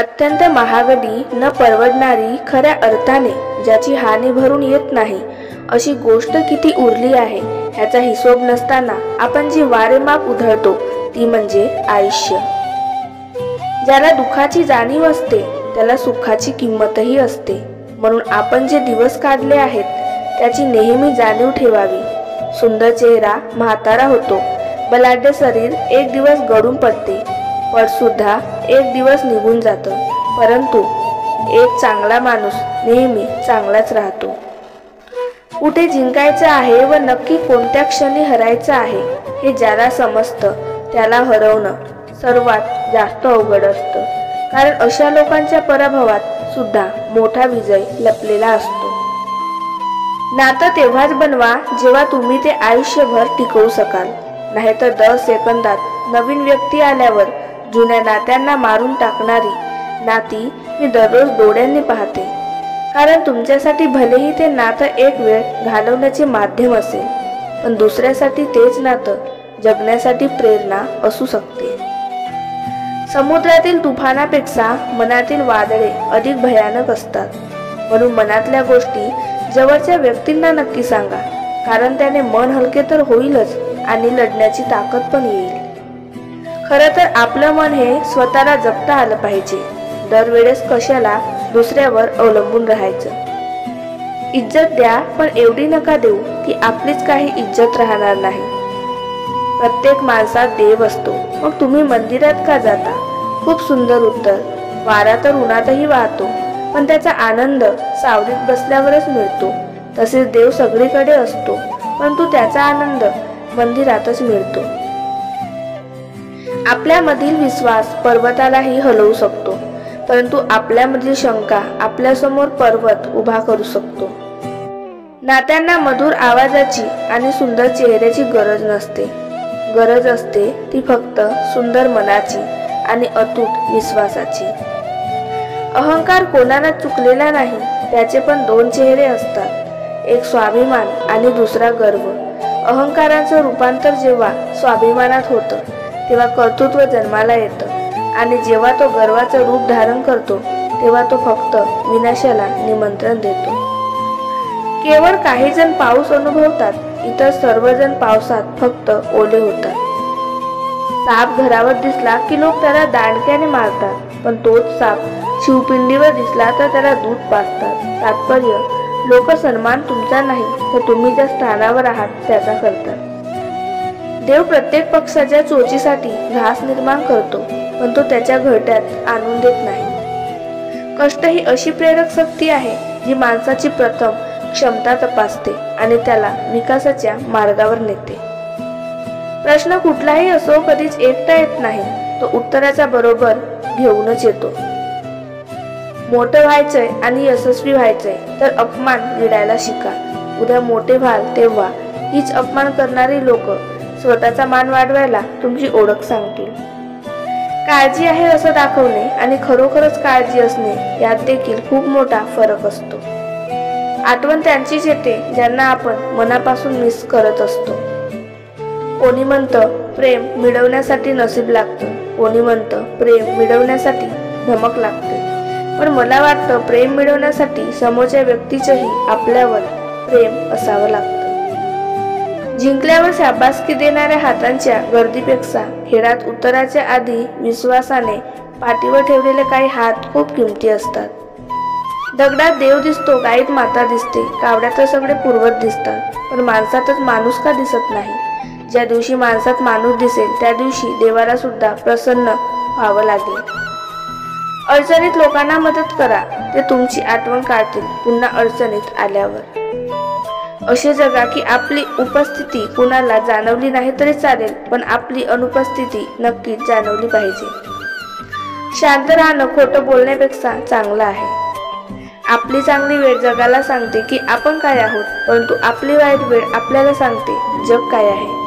अत्यंत महागडी न परवडणारी, खऱ्या अर्थाने ज्याची हानी भरून येत नाही अशी गोष्ट किती उरली आहे ह्याचा हिशोब नसताना आपण जी वारेमाप उधळतो ती म्हणजे आयुष्य। ज्याला दुःखाची जाणीव असते त्याला सुखाची किंमतही असते, म्हणून आपण जे दिवस काढले आहेत त्याची नेहमी जाणीव ठेवावी। सुंदर चेहरा म्हातारा होतो, बलाढ्य शरीर एक दिवस गळून पडते, पट सुद्धा एक दिवस निघून जातं, परंतु एक चांगला माणूस नेहमी चांगलाच राहतो। कुठे जिंकायचं आहे व नक्की कोणत्या क्षणी हरायचं आहे हे ज्याला समजतं त्याला हरवणं सर्वात जास्त अवघड असतं, कारण अशा लोकांच्या पराभवात सुद्धा मोठा विजय लपलेला असतो। नातं तेव्हाच बनवा जेव्हा तुम्ही ते आयुष्यभर टिकवू शकाल, नाहीतर 10 सेकंदात नवीन व्यक्ती आल्यावर जुन्या नात्यांना मारून टाकणारी नाती मी दररोज डोळ्यांनी पाहते। कारण तुमच्यासाठी भलेही ते नातं एक वेळ घालवण्याचे माध्यम असेल, पण दुसऱ्यासाठी तेच नातं जगण्यासाठी प्रेरणा असू शकते। समुद्रातील तुफानापेक्षा मनातील वादळे अधिक भयानक असतात, म्हणून मनातल्या गोष्टी जवळच्या व्यक्तींना नक्की सांगा, कारण त्याने मन हलके तर होईलच आणि लढण्याची ताकद पण येईल। खरं तर आपलं मन हे स्वतःला जपता आलं पाहिजे, दरवेळेस कशाला दुसऱ्यावर अवलंबून राहायचं। इज्जत द्या, पण एवढी नका देऊ की आपलीच काही इज्जत राहणार नाही। प्रत्येक माणसात देव असतो, मग तुम्ही मंदिरात का जाता? खूप सुंदर उत्तर। वारा तर उन्हातही वाहतो, पण त्याचा आनंद सावलीत बसल्यावरच मिळतो। तसेच देव सगळीकडे असतो, परंतु त्याचा आनंद मंदिरातच मिळतो। आपल्यामधील विश्वास पर्वतालाही हलवू शकतो, परंतु आपल्यामधील शंका आपल्यासमोर पर्वत उभा करू शकतो। नात्यांना मधुर आवाजाची आणि सुंदर चेहऱ्याची गरज नसते, गरज असते ती फक्त सुंदर मनाची आणि अतूट विश्वासाची। अहंकार कोणाला चुकलेला नाही, त्याचे पण 2 चेहरे असतात, एक स्वाभिमान आणि दुसरा गर्व। अहंकाराचं रूपांतर जेव्हा स्वाभिमानात होतं तेव्हा कर्तृत्व जन्माला येतं, आणि जेव्हा तो गर्वाचं रूप धारण करतो तेव्हा तो फक्त विनाशाला निमंत्रण देतो। केवळ काही जण पाऊस अनुभवतात, इतर सर्वजण पावसात फक्त ओले होतात। साप घरावर दिसला की लोक त्याला दांडक्याने मारतात, पण तोच साप शिवपिंडीवर दिसला तर त्याला दूध पाजतात। तात्पर्य, लोक सन्मान तुमचा नाही तर तुम्ही ज्या स्थानावर आहात त्याचा करतात। देव प्रत्येक पक्षाच्या चोचीसाठी घास निर्माण करतो, पण तो त्याच्या घरट्यात आणून देत नाही। कष्ट ही अशी प्रेरक शक्ती आहे जी माणसाची प्रथम क्षमता तपासते आणि त्याला विकासाच्या मार्गावर नेते। प्रश्न कुठलाही असो कधीच एकटा येत नाही, तो उत्तराचा बरोबर घेऊनच येतो। मोठं व्हायचंय आणि यशस्वी व्हायचंय तर अपमान गिळायला शिका। उद्या मोठे व्हाल तेव्हा हीच अपमान करणारी लोक स्वतःचा मान वाढवायला तुमची ओळख सांगतील। काळजी आहे असं दाखवणे आणि खरोखरच काळजी असणे यात देखील खूप मोठा फरक असतो। आठवण त्यांचीच येते ज्यांना आपण मनापासून मिस करत असतो। कोणी म्हणतं प्रेम मिळवण्यासाठी नशीब लागतं, कोणी म्हणतं प्रेम मिळवण्यासाठी धमक लागते, पण मला वाटतं प्रेम मिळवण्यासाठी समोरच्या व्यक्तीचंही आपल्यावर प्रेम असावं लागतं। जिंकल्यावर शाबासकी देणाऱ्या हातांच्या गर्दीपेक्षा खेळात उतरायच्या आधी विश्वासाने पाठीवर ठेवलेले काही हात खूप किमती असतात। दगडात देव दिसतो, गाईत माता दिसते, कावड्यात तर सगळे पूर्वज दिसतात, पण माणसातच माणूस का दिसत नाही? ज्या दिवशी माणसात माणूस दिसेल त्या दिवशी देवाला सुद्धा प्रसन्न व्हावं लागेल। अडचणीत लोकांना मदत करा, ते तुमची आठवण काढतील पुन्हा अडचणीत आल्यावर। असे जगा की आपली उपस्थिती कुणाला जाणवली नाही तरी चालेल, पण आपली अनुपस्थिती नक्कीच जाणवली पाहिजे। शांत राहणं खोटं बोलण्यापेक्षा चांगलं आहे। आपली चांगली वेळ जगाला सांगते की आपण काय आहोत, परंतु आपली वाईट वेळ आपल्याला सांगते जग काय आहे।